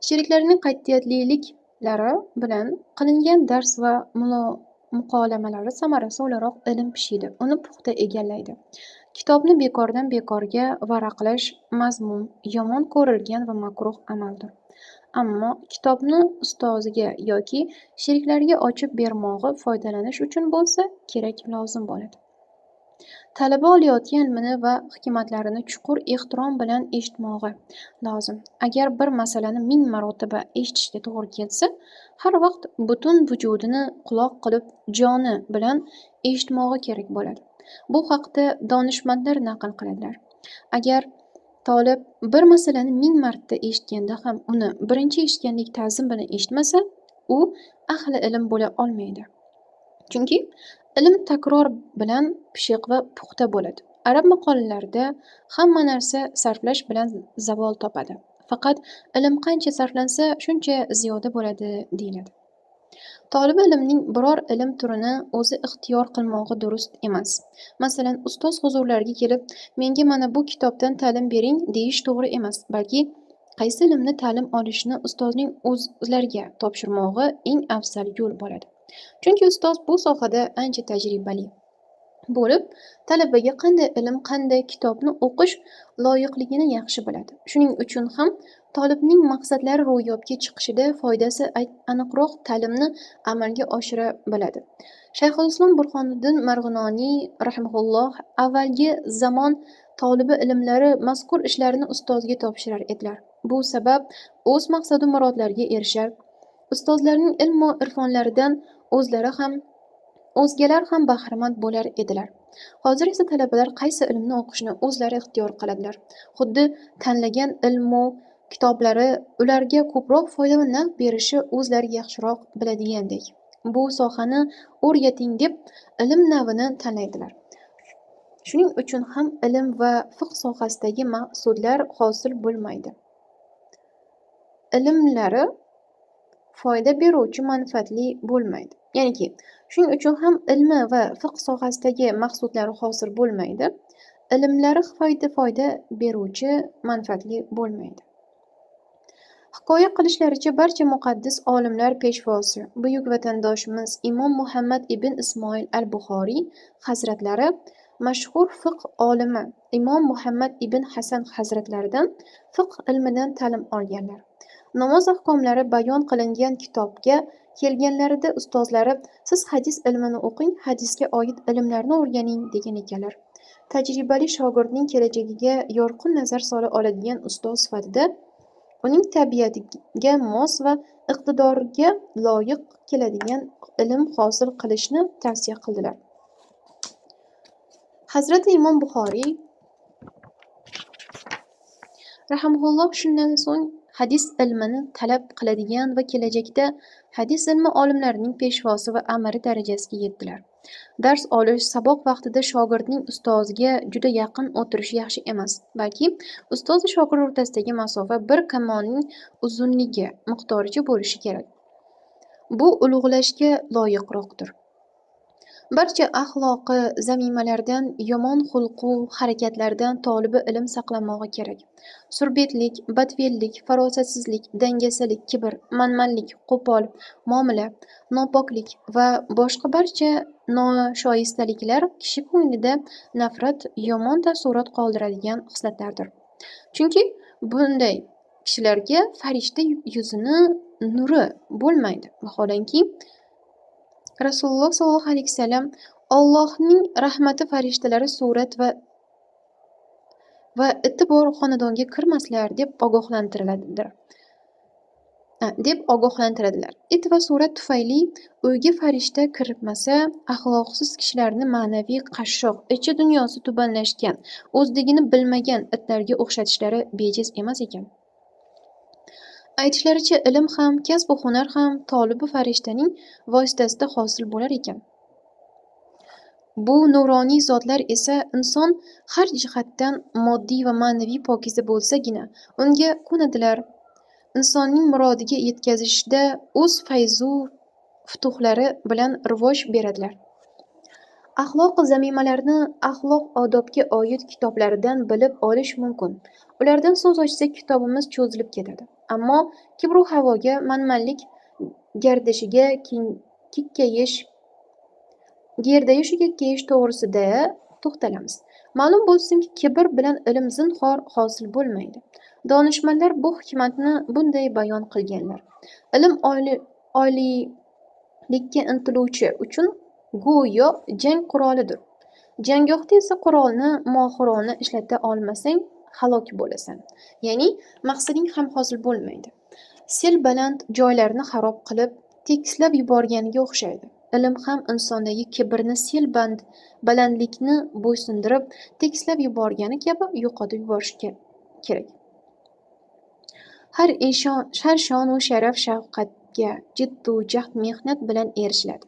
Sheriklarining qat'iyatliliklari bilan qilingan dars va muqolamalari samarasi o'laroq ilm pishiydi, uni puxta egallaydi. Kitobni bekordan bekorga varaqlash mazmum, yomon ko'rilgan va makruh amaldir. Ammo kitobni ustoziga yoki sheriklariga ochib bermog'i foydalanish uchun bo'lsa kerak lozim bo'ladi. Talaba olayotgan ilmini va hikmatlarini chuqur ehtirom bilan eshitmog'i lozim. Agar bir masalani 1000 marotaba eshitishga to'g'ri kelsa, har vaqt butun vujudini quloq qilib, joni bilan eshitmog'i kerak bo'ladi. Bu haqda donishmandlar naql qiladilar. Agar Tolib bir masalani 1000 marta eshitganda ham uni birinchi eshitgandek ta'zim bilan eshitmasa, u ahli ilm bo'la olmaydi. Chunki ilm takror bilan pishiq va puxta bo'ladi. Arab maqollarida hamma narsa sarflash bilan zavol topadi. Faqat ilm qancha sarflansa, shuncha ziyoda bo'ladi deyiladi. Tolib ilmning biror ilm turini o'zi ixtiyor qilmog'i durust emas. Masalan, ustoz huzurlariga kelib, menga mana bu kitobdan ta'lim bering deyish to'g'ri emas, balki qaysi ilmni ta'lim olishni ustozning o'zlariga topshirmog'i eng afzal yo'l bo'ladi. Chunki ustoz bu sohada ancha tajribali bo'lib, talabaga qanday ilm, qanday kitobni o'qish loyiqligini yaxshi biladi. Shuning uchun ham tolibning maqsadlari ro'yobga chiqishida foydasi aniqroq ta'limni amalga oshira biladi. Shayxulislom Burxoniddin Marg'inoniy rahimahulloh avvalgi zamon tolibi ilmlari mazkur ishlarini ustozga topshirar edilar. Bu sabab o'z maqsad murodlariga erishar, ustozlarning ilm va irfonlaridan o'zgalar ham bahramand bo'lar edilar. Hozir esa talabalar qaysi ilmni o'qishni o'zlari ixtiyor qiladilar. Xuddi tanlagan ilm va kitoblari ularga ko'proq foyda va naf berishi o'zlari yaxshiroq biladigandek. Bu sohani o'rgating deb ilm navini tanlaydilar. Shuning uchun ham ilm va fiqh sohasidagi maqsudlar hosil bo'lmaydi. Ilmlari foyda beruvchi, manfaatli bo'lmaydi. Ya'niki, shuning uchun ham ilmi va fiqh sohasidagi maqsudlari hosil bo'lmaydi. Ilmlari foyda beruvchi, manfaatli bo'lmaydi. Hikoya qilishlaricha barcha muqaddis olimlar peshvosi, buyuk vatandoshimiz Imom Muhammad ibn Ismoil al-Buxoriy hazratlari mashhur fiqh olimi Imom Muhammad ibn Hasan hazratlaridan fiqh ilmidan ta'lim olganlar. Namoz ahkomlari bayon qilingan kitobga kelganlarida ustozlari siz hadis ilmini o'qing, hadisga oid ilmlarni o'rganing degan ekanlar. Tajribali shogirdning kelajagiga yorqin nazar sola oladigan ustoz sifatida uning tabiatiga mos va iqtidoriga loyiq keladigan ilm hosil qilishni tavsiya qildilar. Hazrati Imom Buxoriy rahimahulloh shundan so'ng hadis ilmini talab qiladigan va kelajakda hadis ilmi olimlarining peshvosi va amiri darajasiga yetdilar. Dars olish, saboq vaqtida shogirdning ustoziga juda yaqin o'tirishi yaxshi emas, balki ustoz va shogird o'rtasidagi masofa bir kamonning uzunligi miqdoricha bo'lishi kerak. Bu ulug'lashga loyiqroqdir. Barcha axloqi zamimalardan, yomon xulqu harakatlardan tolibi ilm saqlanmog'i kerak. Surbetlik, badfellik, farosatsizlik, dangasalik, kibr, manmanlik, qo'pol muomala, nopoklik va boshqa barcha noshoistaliklar kishi ko'nglida nafrat, yomon taassurot qoldiradigan xislatlardir. Chunki bunday kishilarga farishta yuzini nuri bo'lmaydi. Vaholanki Rasululloh sollallohu alayhi vasallam Allohning rahmati farishtalari surat va iti bor xonadonga kirmaslar deb ogohlantiradilar. It va surat tufayli uyga farishta kirmasa, axloqsiz kishilarni ma'naviy qashshoq, ichi dunyosi tubanlashgan, o'zligini bilmagan itlarga o'xshatishlari bejiz emas ekan. Aytishlaricha ilm ham, kasb va hunar ham tolibi farishtaning vositasida hosil bo'lar ekan. Bu nuroniy zotlar esa inson har jihatdan moddiy va ma'naviy pokiza bo'lsagina unga ko'nadilar. Insonning murodiga yetkazishda o'z fayzu futuhlari bilan rivoj beradilar. Axloq zamimalarni axloq odobga oid kitoblaridan bilib olish mumkin. Ulardan so'z ochsak kitobimiz cho'zilib ketadi. Ammo kibru havoga, manmanlik gardishiga, kekkayish to'g'risida to'xtalamiz. Ma'lum bo'lsinki, kibr bilan ilm zinhor hosil bo'lmaydi. Donishmandlar bu hikmatni bunday bayon qilganlar: ilm oliylikka intiluvchi uchun go'yo jang qurolidir. Janggohda esa qurolni mohirona ishlata olmasang halok bo'lasan, ya'ni maqsading ham hosil bo'lmaydi. Sel baland joylarni xarob qilib, tekislab yuborganiga o'xshaydi. Ilm ham insondagi kibrni sel balandlikni bo'ysundirib, tekislab yuborgani kabi yo'qotib yuborishi kerak. Har shon-u sharaf shafqatga, jiddu jahd mehnat bilan erishiladi.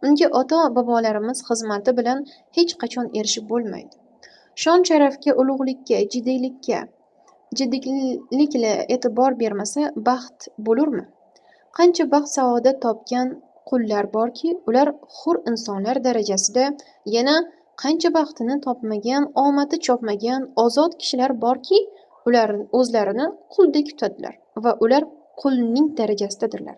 Unga ota-bobolarimiz xizmati bilan hech qachon erishib bo'lmaydi. Shon-sharafga, ulug'likka, jiddiylikka e'tibor bermasa, baxt bo'lurmi? Qancha baxt saodat topgan qullar borki, ular hur insonlar darajasida, yana qancha baxtini topmagan, omadi chopmagan ozod kishilar borki, ular o'zlarini quldek tutadilar va ular qulning darajasidadirlar.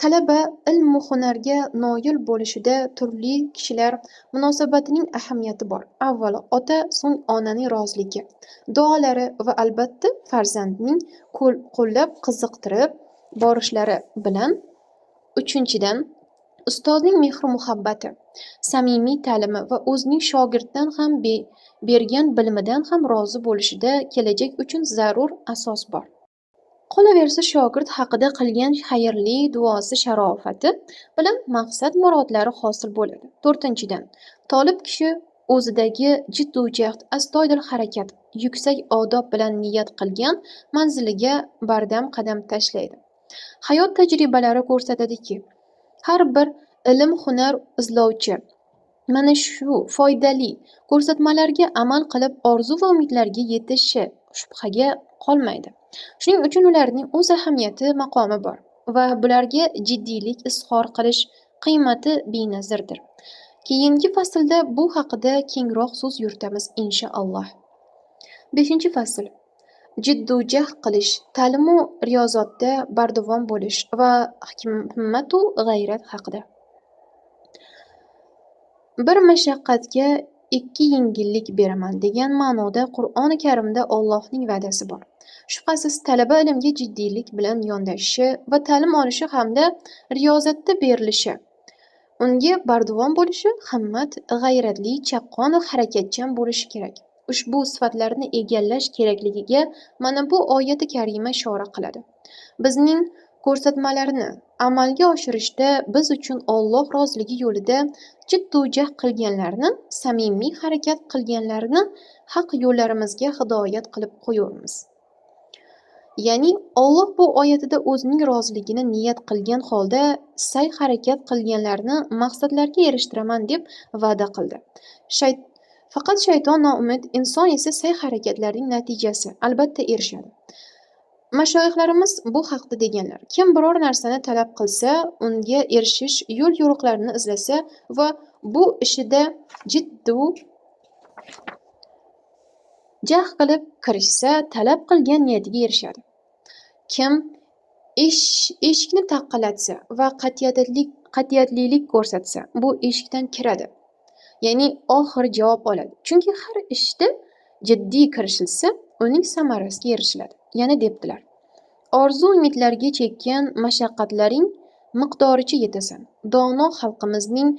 Talaba ilm-u hunarga noil bo'lishida turli kishilar munosabatining ahamiyati bor. Avvalo ota, so'ng onaning roziligi, duolari va albatta farzandning qo'llab qiziqtirib borishlari bilan. Uchinchidan, ustozning mehr-muhabbati, samimiy ta'limi va o'zining shogirddan ham bergan bilimidan ham rozi bo'lishida kelajak uchun zarur asos bor. Qolaversa, shogird haqida qilgan xayrli duosi sharofati bilan maqsad-murodlari hosil bo'ladi. To'rtinchidan, tolib kishi o'zidagi jiddu jahd, astoydil harakat, yuksak odob bilan niyat qilgan manziliga bardam qadam tashlaydi. Hayot tajribalari ko'rsatadiki, har bir ilm-hunar izlovchi mana shu foydali ko'rsatmalarga amal qilib orzu va umidlarga yetishi shubhaga qolmaydi. Shuning uchun ularning o'z ahamiyati, maqomi bor va bularga jiddiylik izhor qilish qiymati benazirdir. Keyingi faslda bu haqida kengroq so'z yuritamiz inshaalloh. 5-fasl. Jiddu jahd qilish, ta'lim-u riyozatda bardavom bo'lish va himmatu g'ayrat haqida. Bir mashaqqatga 2 yengillik beraman degan ma'noda Qur'oni Karimda Allohning va'dasi bor. Shubhasiz, talaba ilmga jiddiylik bilan yondashishi va ta'lim olishi hamda riyozatda berilishi, unga bardavom bo'lishi, himmat, g'ayratli, chaqqon va harakatchan bo'lishi kerak. Ushbu sifatlarni egallash kerakligiga mana bu oyati karima ishora qiladi. Bizning ko'rsatmalarni amalga oshirishda biz uchun Alloh roziligi yo'lida jiddu jahd qilganlarni, samimiy harakat qilganlarni haq yo'llarimizga hidoyat qilib qo'yamiz. Ya'ni Alloh bu oyatida o'zining roziligini niyat qilgan holda sa'y harakat qilganlarni maqsadlarga erishtiraman deb va'da qildi. Faqat shayton noumid, inson esa sa'y harakatlarining natijasi albatta erishadi. Mashoyixlarimiz bu haqda deganlar: kim biror narsani talab qilsa, unga erishish yo'l-yo'riqlarini izlasa va bu ishida jiddu jahd qilib kirishsa, talab qilgan niyatiga erishadi. Kim eshikni taqqalatsa va qat'iyatlilik ko'rsatsa, bu eshikdan kiradi. Ya'ni oxir javob oladi. Chunki har ishda jiddiy kirishilsa, uning samarasiga erishiladi. Yana debdilar: orzu-umidlarga chekkan mashaqqatlaring miqdoricha yetasan. Dono xalqimizning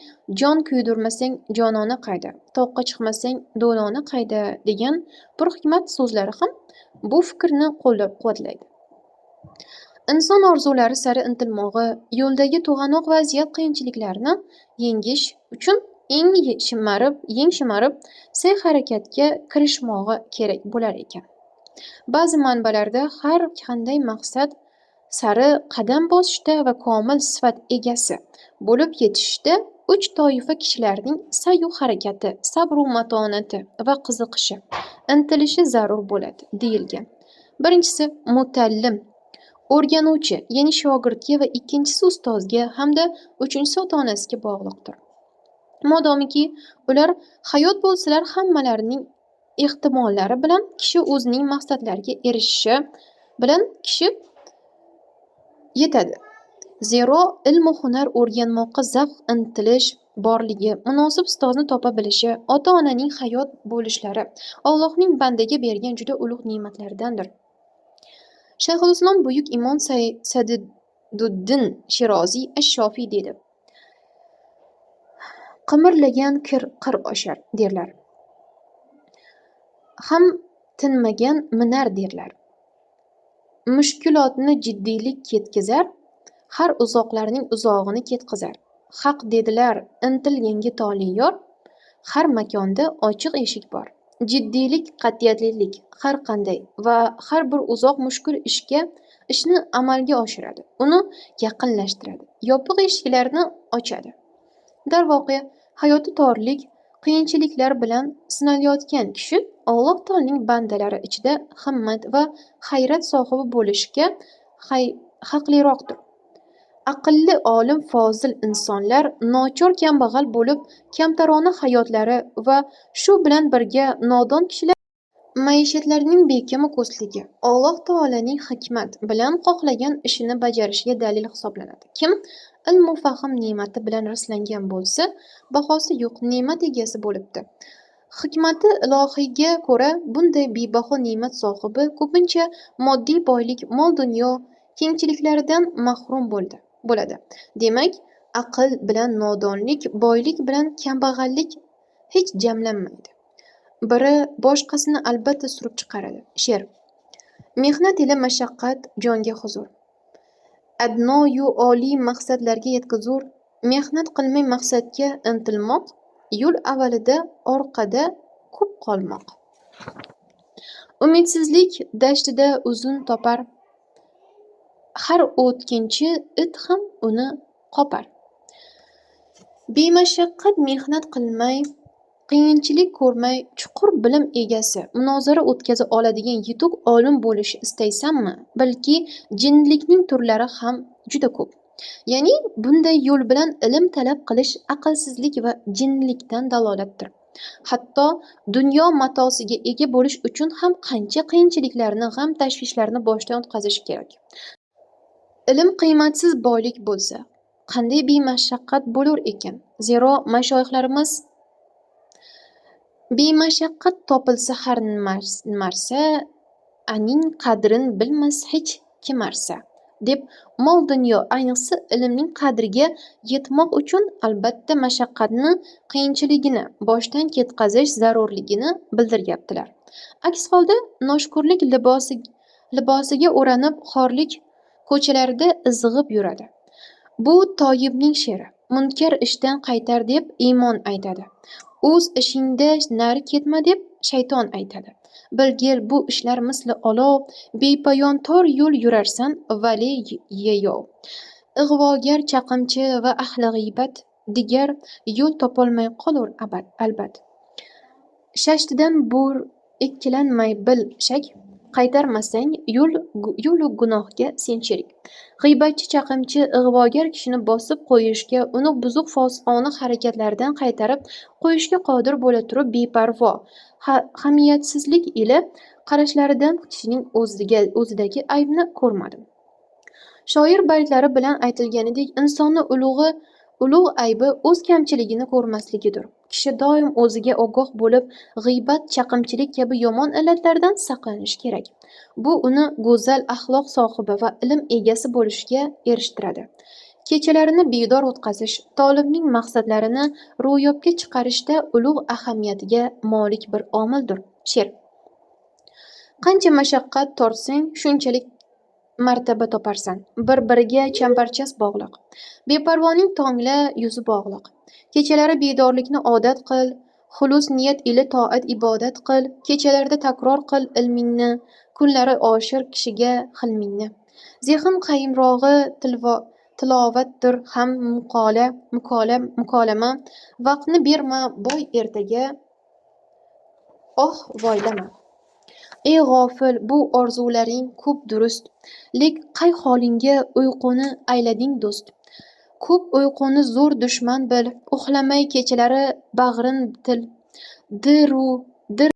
jon kuydirmasang jonona qayda, toqqa chiqmasang do'lona qayda degan purhikmat so'zlari ham bu fikrni qo'llab-quvvatlaydi. Inson orzulari sari intilmog'i, yo'ldagi to'g'anoq vaziyat qiyinchiliklarni yengish uchun eng shimarib sa'y harakatga kirishmog'i kerak bo'lar ekan. Ba'zi manbalarda har qanday maqsad sari qadam bosishda va komil sifat egasi bo'lib yetishishda 3 toifa kishilarning sa'y-u harakati, sabr va matonati va qiziqishi, intilishi zarur bo'ladi deyilgan. Birinchisi mutallim, o'rganuvchi, ya'ni shogirdga, va ikkinchisi ustozga hamda uchinchisi ota-onasiga bog'liqdir. Modomiki ular hayot bo'lsalar, hammalarining ehtimollari bilan kishi o'zining maqsadlariga erishishi bilan kishi yetadi. Zero ilm-u hunar o'rganmoqqa zavq intilish borligi, munosib ustozni topa bilishi, ota-onaning hayot bo'lishlari Allohning bandaga bergan juda ulug' ne'matlaridandir. Shayxulislom buyuk imom Sadiduddin Shiroziy ash-Shofiy dedi: "Qimirlagan qir oshar" derlar. Ham tinmagan minar derlar. Mushkulotni jiddiylik ketkazar, har uzoqlarning uzog'ini ketqizar. Haq dedilar intilganga tole yor, har makonda ochiq eshik bor. Jiddiylik, qat'iyatlilik har qanday va har bir uzoq mushkul ishni amalga oshiradi, uni yaqinlashtiradi, yopiq eshiklarni ochadi. Darvoqe, hayoti torlik, qiyinchiliklar bilan sinalayotgan kishi Alloh taoloning bandalari ichida himmat va hayrat sohibi bo'lishga haqliroqdir. Aqlli, olim, fozil insonlar nochor kambag'al bo'lib, kamtarona hayotlari va shu bilan birga nodon kishilar maishatlarining bekami ko'stligi Alloh taoloning hikmat bilan xohlagan ishini bajarishiga dalil hisoblanadi. Kim ilm u fahm ne'mati bilan rislangan bo'lsa, bahosi yo'q ne'mat egasi bo'libdi. Hikmati ilohiyga ko'ra bunday bebaho ne'mat sohibi ko'pincha moddiy boylik, mol-dunyo kengchiliklaridan mahrum bo'ladi. Demak, aql bilan nodonlik, boylik bilan kambag'allik hech jamlanmaydi. Biri boshqasini albatta surib chiqaradi. She'r. Mehnat ila mashaqqat jonga huzur. Adnoyu oliy maqsadlarga yetkazur. Mehnat qilmay maqsadga intilmoq, yo'l avvalida, orqada ko'p qolmoq. Umidsizlik dashtida uzun topar. Har o'tkinchi it ham uni qopar. Bemashaqqat mehnat qilmay, qiyinchilik ko'rmay, chuqur bilim egasi, munozara o'tkaza oladigan yetuk olim bo'lishni istaysanmi? Balki jinnilikning turlari ham juda ko'p. Ya'ni bunday yo'l bilan ilm talab qilish aqlsizlik va jinnilikdan dalolatdir. Hatto dunyo matosiga ega bo'lish uchun ham qancha qiyinchiliklarni, g'am tashvishlarni boshdan o'tkazish kerak. Ilm qiymatsiz boylik bo'lsa, qanday bemashaqqat bo'lur ekan? Zero mashoyixlarimiz bemashaqqat topilsa har narsa, aning qadrin bilmas hech kim arsa, deb mol dunyo, ayniqsa ilmning qadriga yetmoq uchun albatta mashaqqatni, qiyinchiligini boshdan ketkazish zarurligini bildiryaptilar. Aks holda noshukurlik libosiga o'ranib xorlik ko'chalarida izg'ib yuradi. Bu Toyibning she'ri. Munkar ishdan qaytar deb iymon aytadi. O'z ishingda nari ketma deb shayton aytadi. Bilgil bu ishlar misli olov, bepoyon tor yo'l yurarsan vali yeyov. Ig'vogar, chaqimchi va ahli g'iybat digar yo'l topolmay qolur albat. Shashtidan bur ikkilanmay bil shak, qaytarmasang yo'lu gunohga sen sherik. G'iybatchi, chaqimchi, ig'vogar kishini bosib qo'yishga, uni buzuq fosiqona harakatlardan qaytarib qo'yishga qodir bo'la turib beparvo, hamiyatsizlik ila qarashlaridan kishining o'zidagi aybni ko'rmadim. Shoir baytlari bilan aytilganidek, insonni ulug' aybi o'z kamchiligini ko'rmasligidir. Kishi doim o'ziga ogoh bo'lib, g'iybat, chaqimchilik kabi yomon illatlardan saqlanishi kerak. Bu uni go'zal axloq sohibi va ilm egasi bo'lishga erishtiradi. Kechalarini bedor o'tkazish tolibning maqsadlarini ro'yobga chiqarishda ulug' ahamiyatiga molik bir omildir. She'r. Qancha mashaqqat tortsang, shunchalik martaba toparsan. Bir-biriga chambarchas bog'liq. Beparvoning tongla yuzi bog'liq. Kechalari bedorlikni odat qil, xulus niyat ila toat ibodat qil. Kechalarda takror qil ilmingni, kunlari oshir kishiga hilmingni. Zehn qayimrog'i tilovatdir ham mukolama. Vaqtni berma boy ertaga, oh voylama. Ey g'ofil, bu orzularing ko'p durust, lek qay holingga uyquni aylading do'st. Ko'p uyquni zo'r dushman bil, uxlamay kechalari bag'rin til. Dir